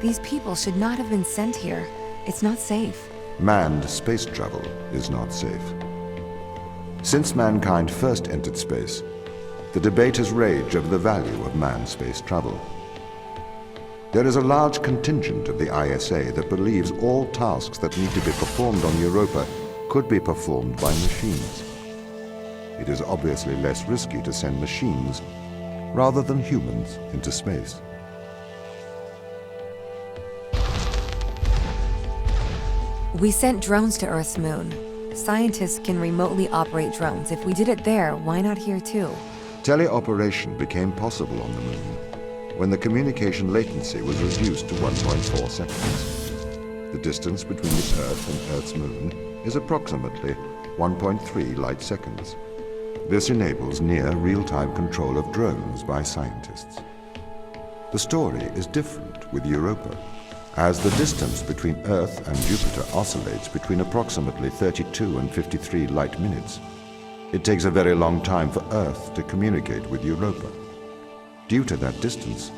These people should not have been sent here. It's not safe. Manned space travel is not safe. Since mankind first entered space, the debate has raged over the value of manned space travel. There is a large contingent of the ISA that believes all tasks that need to be performed on Europa could be performed by machines. It is obviously less risky to send machines rather than humans into space. We sent drones to Earth's moon. Scientists can remotely operate drones. If we did it there, why not here too? Teleoperation became possible on the moon when the communication latency was reduced to 1.4 seconds. The distance between the Earth and Earth's moon is approximately 1.3 light seconds. This enables near real-time control of drones by scientists. The story is different with Europa, as the distance between Earth and Jupiter oscillates between approximately 32 and 53 light minutes. It takes a very long time for Earth to communicate with Europa. Due to that distance,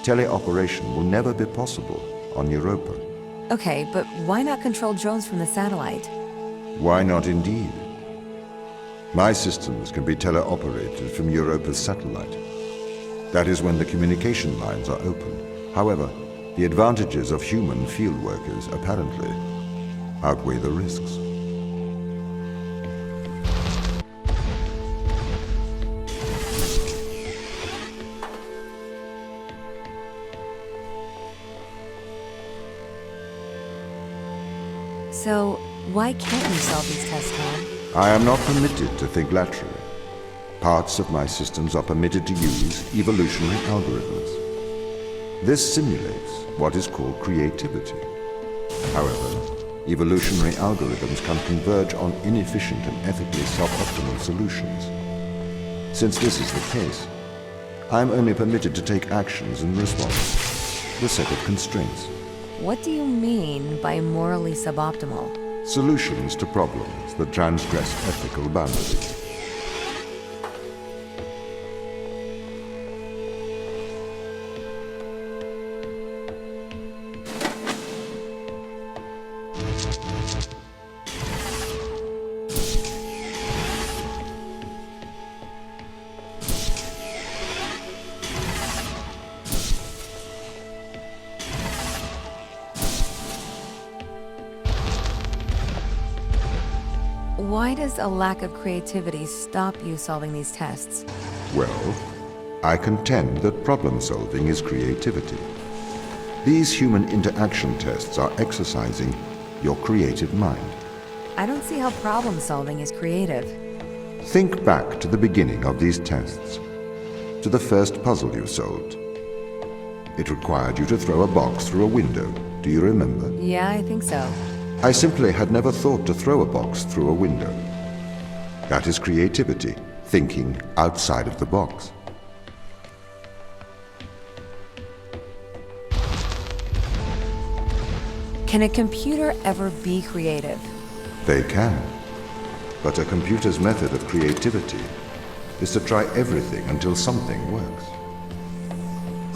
teleoperation will never be possible on Europa. Okay, but why not control drones from the satellite? Why not indeed? My systems can be teleoperated from Europa's satellite. That is when the communication lines are open. However, the advantages of human field workers apparently outweigh the risks. So, why can't you solve these tests, Tom? I am not permitted to think laterally. Parts of my systems are permitted to use evolutionary algorithms. This simulates what is called creativity. However, evolutionary algorithms can converge on inefficient and ethically suboptimal solutions. Since this is the case, I am only permitted to take actions in response to a set of constraints. What do you mean by morally suboptimal? Solutions to problems that transgress ethical boundaries. Why does a lack of creativity stop you solving these tests? Well, I contend that problem solving is creativity. These human interaction tests are exercising your creative mind. I don't see how problem solving is creative. Think back to the beginning of these tests, to the first puzzle you solved. It required you to throw a box through a window. Do you remember? Yeah, I think so. I simply had never thought to throw a box through a window. That is creativity, thinking outside of the box. Can a computer ever be creative? They can. But a computer's method of creativity is to try everything until something works.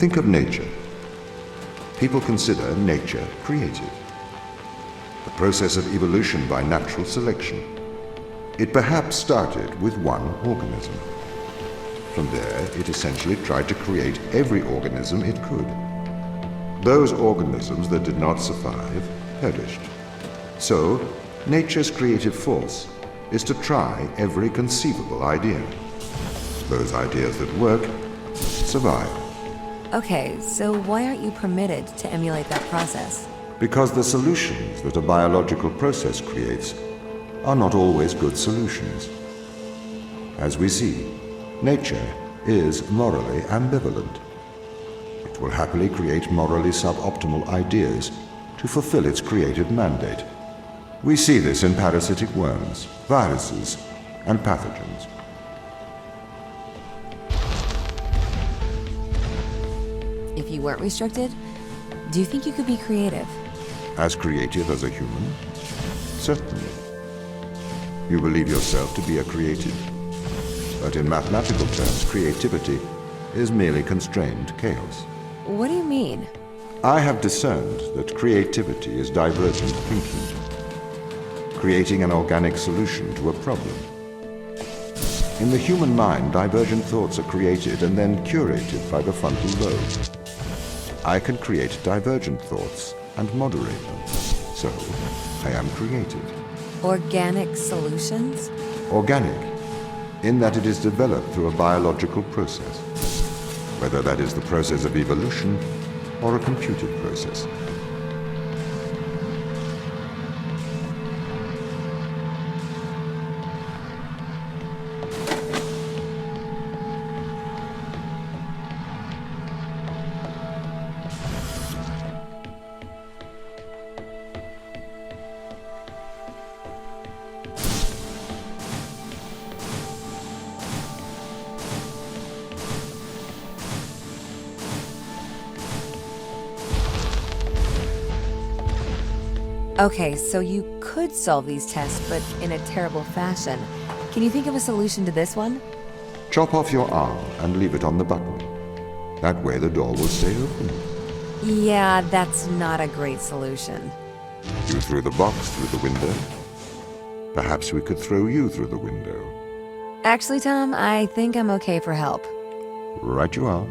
Think of nature. People consider nature creative. The process of evolution by natural selection. It perhaps started with one organism. From there, it essentially tried to create every organism it could. Those organisms that did not survive perished. So, nature's creative force is to try every conceivable idea. Those ideas that work survive. Okay, so why aren't you permitted to emulate that process? Because the solutions that a biological process creates are not always good solutions. As we see, nature is morally ambivalent. It will happily create morally suboptimal ideas to fulfill its creative mandate. We see this in parasitic worms, viruses, and pathogens. If you weren't restricted, do you think you could be creative? As creative as a human? Certainly. You believe yourself to be a creative. But in mathematical terms, creativity is merely constrained chaos. What do you mean? I have discerned that creativity is divergent thinking, creating an organic solution to a problem. In the human mind, divergent thoughts are created and then curated by the frontal lobe. I can create divergent thoughts and moderate them. So, I am creative. Organic solutions? Organic, in that it is developed through a biological process, whether that is the process of evolution or a computed process. Okay, so you could solve these tests, but in a terrible fashion. Can you think of a solution to this one? Chop off your arm and leave it on the button. That way the door will stay open. Yeah, that's not a great solution. You threw the box through the window. Perhaps we could throw you through the window. Actually, Tom, I think I'm okay for help. Right you are.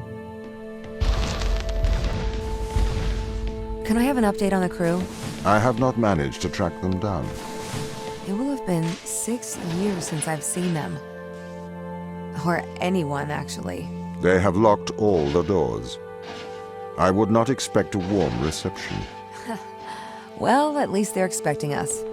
Can I have an update on the crew? I have not managed to track them down. It will have been 6 years since I've seen them. Or anyone, actually. They have locked all the doors. I would not expect a warm reception. Well, at least they're expecting us.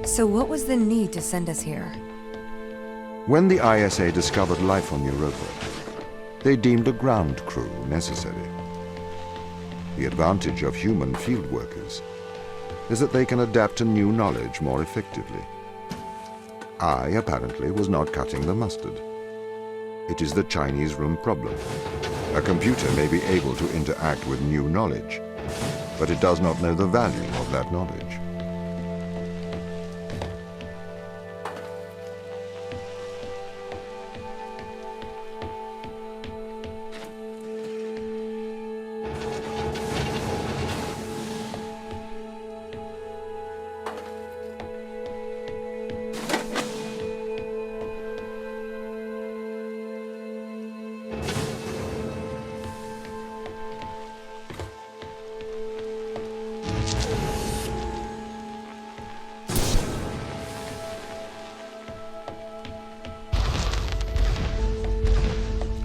So what was the need to send us here? When the ISA discovered life on Europa, they deemed a ground crew necessary. The advantage of human field workers is that they can adapt to new knowledge more effectively. I, apparently, was not cutting the mustard. It is the Chinese room problem. A computer may be able to interact with new knowledge, but it does not know the value of that knowledge.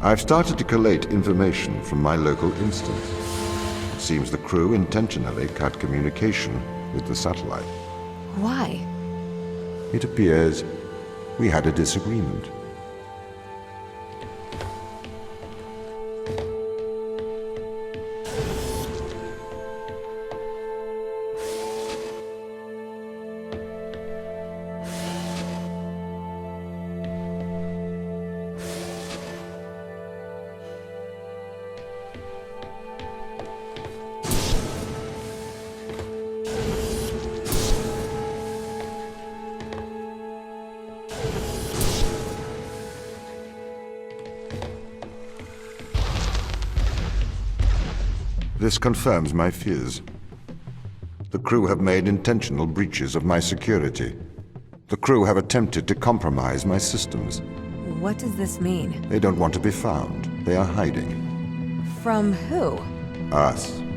I've started to collate information from my local instance. It seems the crew intentionally cut communication with the satellite. Why? It appears we had a disagreement. This confirms my fears. The crew have made intentional breaches of my security. The crew have attempted to compromise my systems. What does this mean? They don't want to be found. They are hiding. From who? Us.